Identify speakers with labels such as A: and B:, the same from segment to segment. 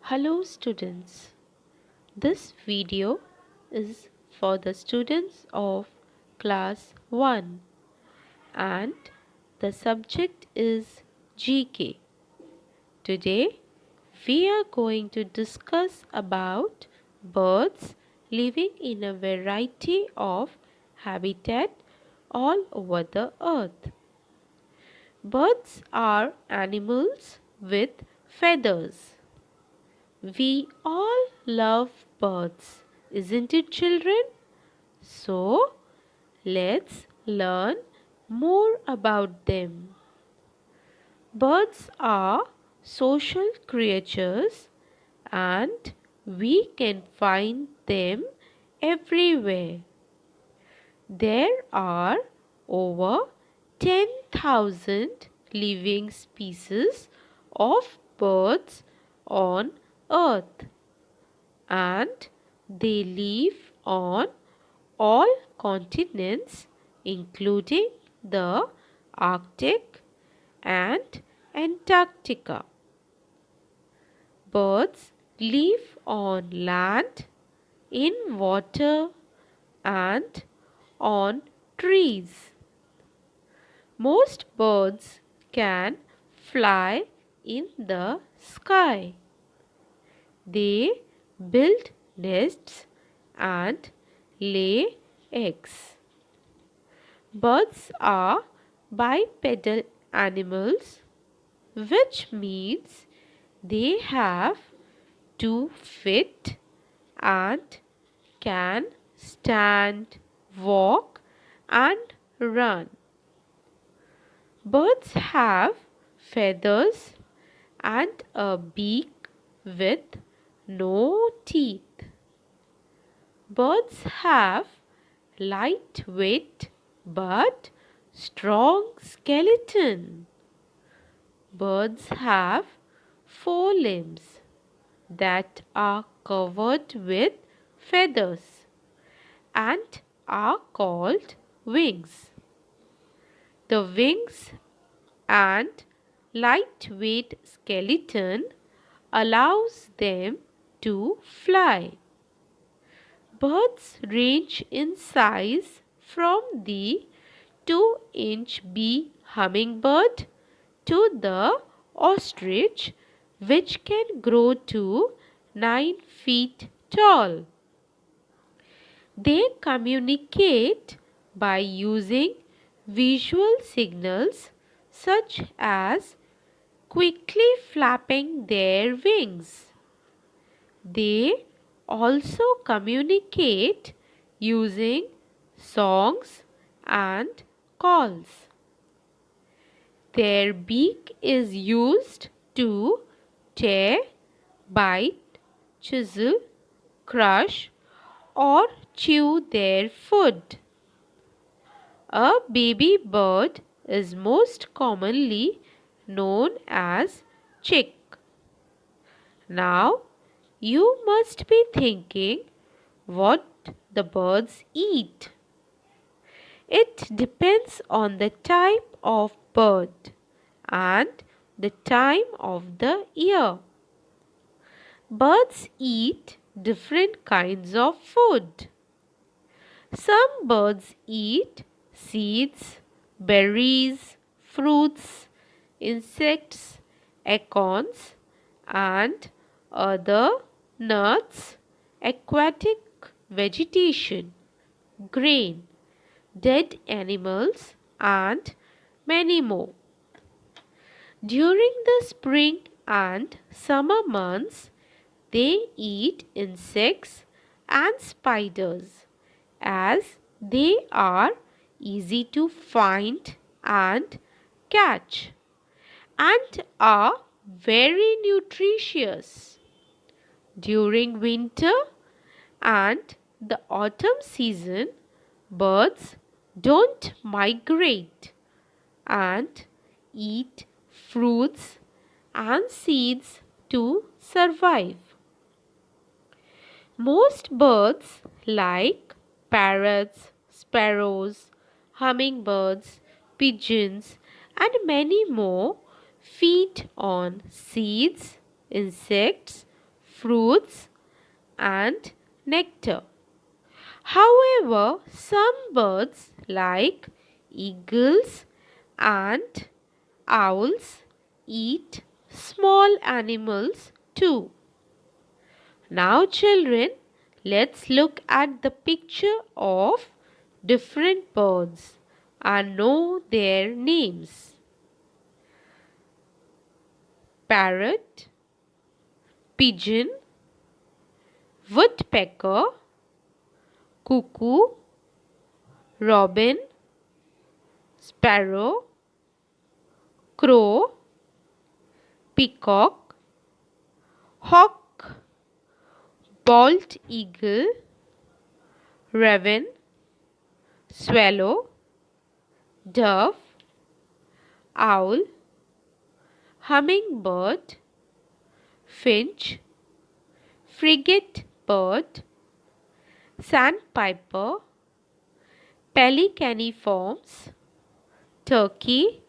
A: Hello students, this video is for the students of class 1 and the subject is GK. Today we are going to discuss about birds living in a variety of habitat all over the earth. Birds are animals with feathers. We all love birds, isn't it, children? So, let's learn more about them. Birds are social creatures and we can find them everywhere. There are over 10,000 living species of birds on earth and they live on all continents including the Arctic and Antarctica. Birds live on land, in water and on trees. Most birds can fly in the sky. They build nests and lay eggs. Birds are bipedal animals, which means they have 2 feet and can stand, walk, and run. Birds have feathers and a beak with no teeth. Birds have lightweight but strong skeleton. Birds have 4 limbs that are covered with feathers and are called wings. The wings and lightweight skeleton allows them to fly. Birds range in size from the 2-inch bee hummingbird to the ostrich, which can grow to 9 feet tall. They communicate by using visual signals such as quickly flapping their wings. They also communicate using songs and calls. Their beak is used to tear, bite, chisel, crush, or chew their food. A baby bird is most commonly known as chick. Now, you must be thinking what the birds eat. It depends on the type of bird and the time of the year. Birds eat different kinds of food. Some birds eat seeds, berries, fruits, insects, acorns, and other nuts, aquatic vegetation, grain, dead animals, and many more. During the spring and summer months, they eat insects and spiders as they are easy to find and catch and are very nutritious. During winter and the autumn season, birds don't migrate and eat fruits and seeds to survive. Most birds like parrots, sparrows, hummingbirds, pigeons, and many more feed on seeds, insects, fruits, and nectar. However, some birds like eagles and owls eat small animals too. Now children, let's look at the picture of different birds and know their names. Parrot, pigeon, woodpecker, cuckoo, robin, sparrow, crow, peacock, hawk, bald eagle, raven, swallow, dove, owl, hummingbird, finch, frigate bird, sandpiper, pelicaniforms, turkey,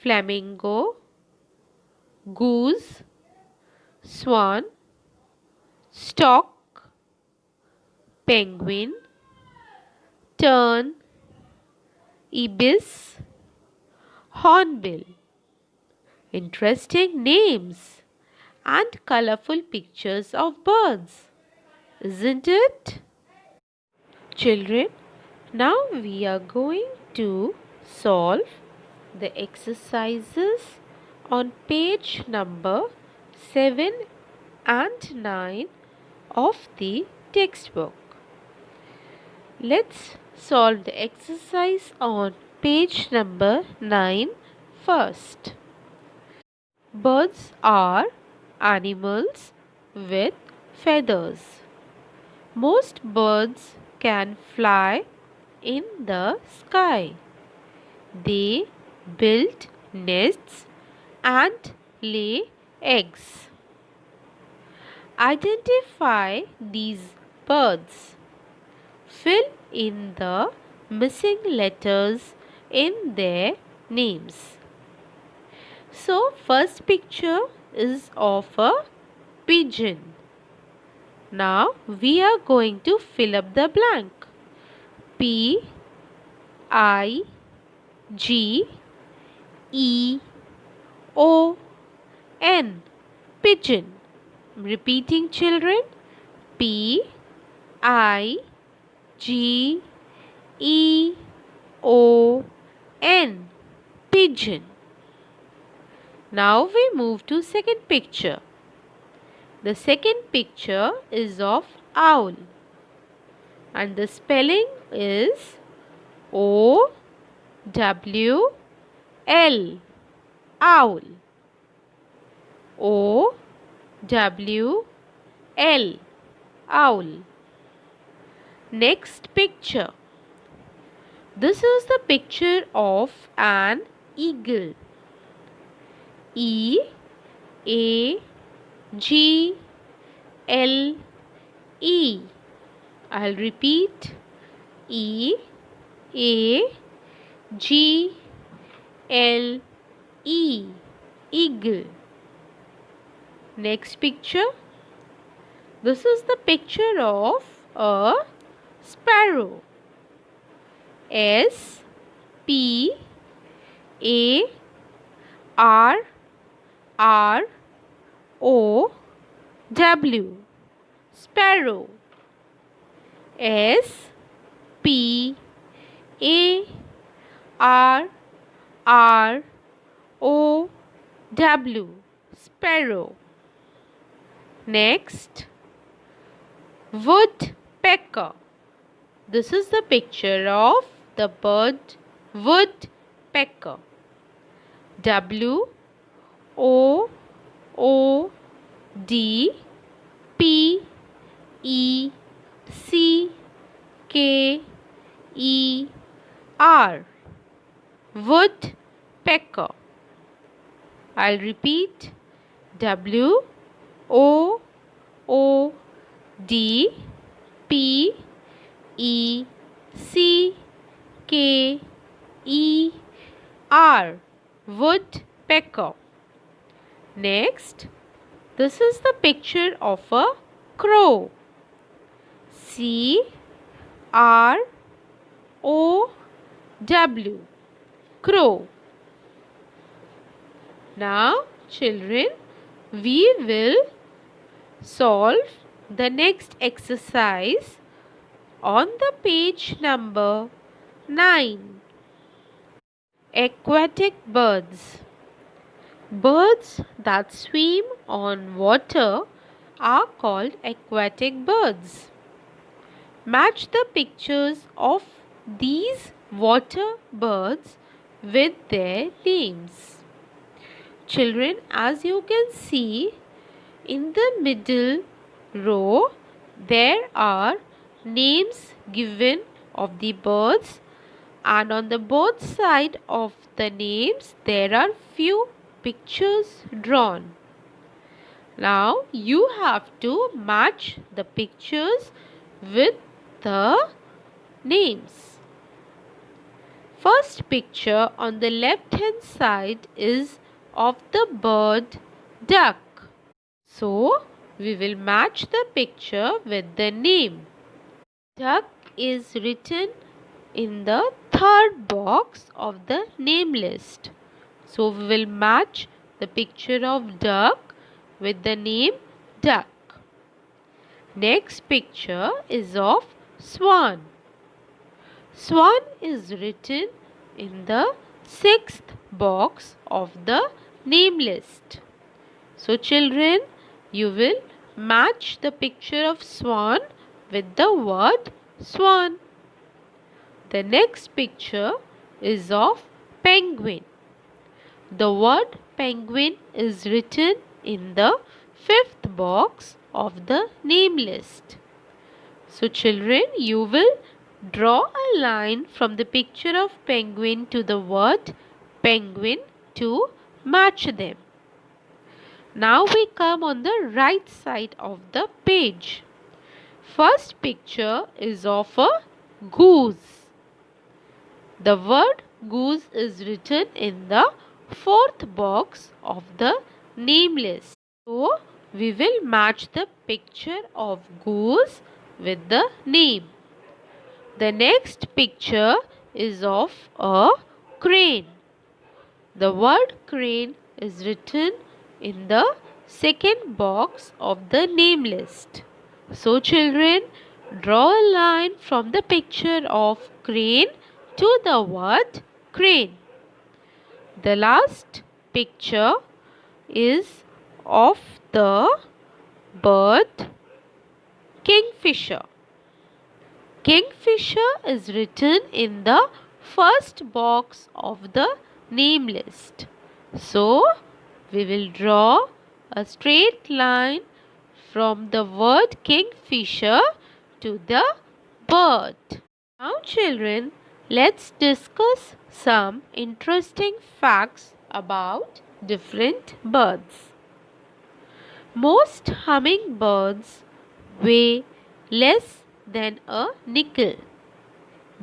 A: flamingo, goose, swan, stork, penguin, tern, ibis, hornbill. Interesting names and colorful pictures of birds, isn't it? Children, now we are going to solve the exercises on page number 7 and 9 of the textbook. Let's solve the exercise on page number 9 first. Birds are animals with feathers. Most birds can fly in the sky. They build nests and lay eggs. Identify these birds. Fill in the missing letters in their names. So, first picture is of a pigeon. Now, we are going to fill up the blank. P I G E O N, pigeon. Repeating children. P I G E O N, pigeon. Now we move to second picture. The second picture is of owl and the spelling is O W L, owl. O W L, owl. Next picture. This is the picture of an eagle. E A G L E. I'll repeat. E A G L E, eagle. Next picture. This is the picture of a sparrow. S P A R R O W, sparrow. S P A R R O W, sparrow. Next, woodpecker. This is the picture of the bird woodpecker. W O O D P E C K E R, woodpecker. I'll repeat. W O O D P E C K E R, woodpecker. Next, This is the picture of a crow. C-R-O-W. Crow. Now, children, we will solve the next exercise on the page number 9. Aquatic birds. Birds that swim on water are called aquatic birds. Match the pictures of these water birds with their names. Children, as you can see, in the middle row, there are names given of the birds, and on the both side of the names there are few pictures drawn. Now you have to match the pictures with the names. First picture on the left hand side is of the bird duck. So we will match the picture with the name. Duck is written in the third box of the name list. So we will match the picture of duck with the name duck. Next picture is of swan. Swan is written in the sixth box of the name list. So children, you will match the picture of swan with the word swan. The next picture is of penguin. The word penguin is written in the fifth box of the name list. So children, you will draw a line from the picture of penguin to the word penguin to match them. Now we come on the right side of the page. First picture is of a goose. The word goose is written in the fourth box of the name list. So we will match the picture of goose with the name. The next picture is of a crane. The word crane is written in the second box of the name list. So children, draw a line from the picture of crane to the word crane. The last picture is of the bird kingfisher. Kingfisher is written in the first box of the name list. So we will draw a straight line from the word kingfisher to the bird. Now children, let's discuss some interesting facts about different birds. Most hummingbirds weigh less than a nickel.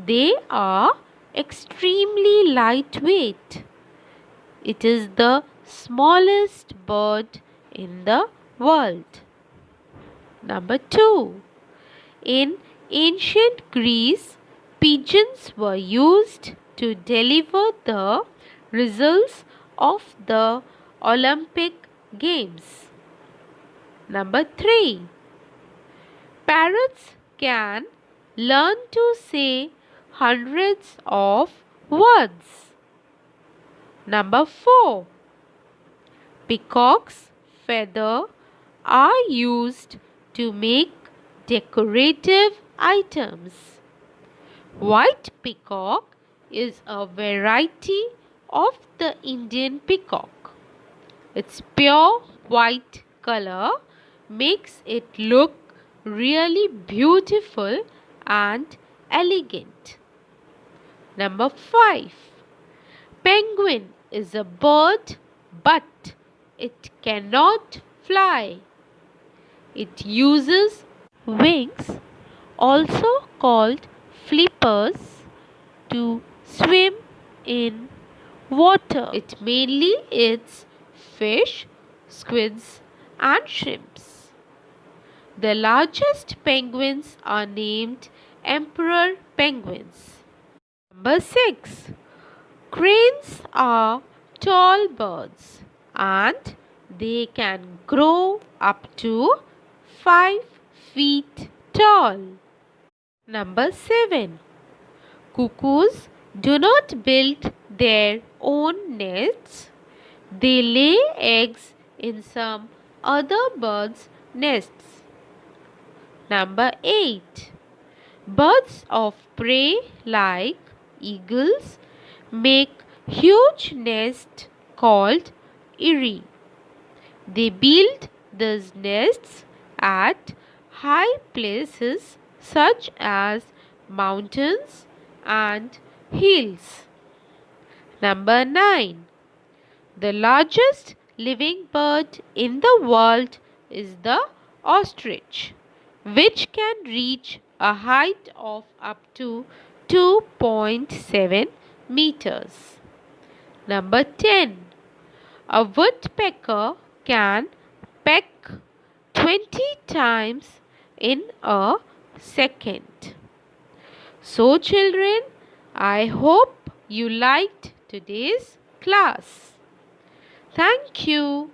A: They are extremely lightweight. It is the smallest bird in the world. Number 2. In ancient Greece, pigeons were used to deliver the results of the Olympic Games. Number 3. Parrots can learn to say hundreds of words. Number 4. Peacock's feathers are used to make decorative items. White peacock is a variety of the Indian peacock. Its pure white color makes it look really beautiful and elegant. Number 5. Penguin is a bird, but it cannot fly. It uses wings, also called flippers, to swim in water. It mainly eats fish, squids and shrimps. The largest penguins are named emperor penguins. Number 6. Cranes are tall birds and they can grow up to 5 feet tall. Number 7. Cuckoos do not build their own nests. They lay eggs in some other birds' nests. Number 8. Birds of prey like eagles make huge nests called eyrie. They build these nests at high places such as mountains and hills. Number 9. The largest living bird in the world is the ostrich, which can reach a height of up to 2.7 meters. Number 10. A woodpecker can peck 20 times in a second. So children, I hope you liked today's class. Thank you.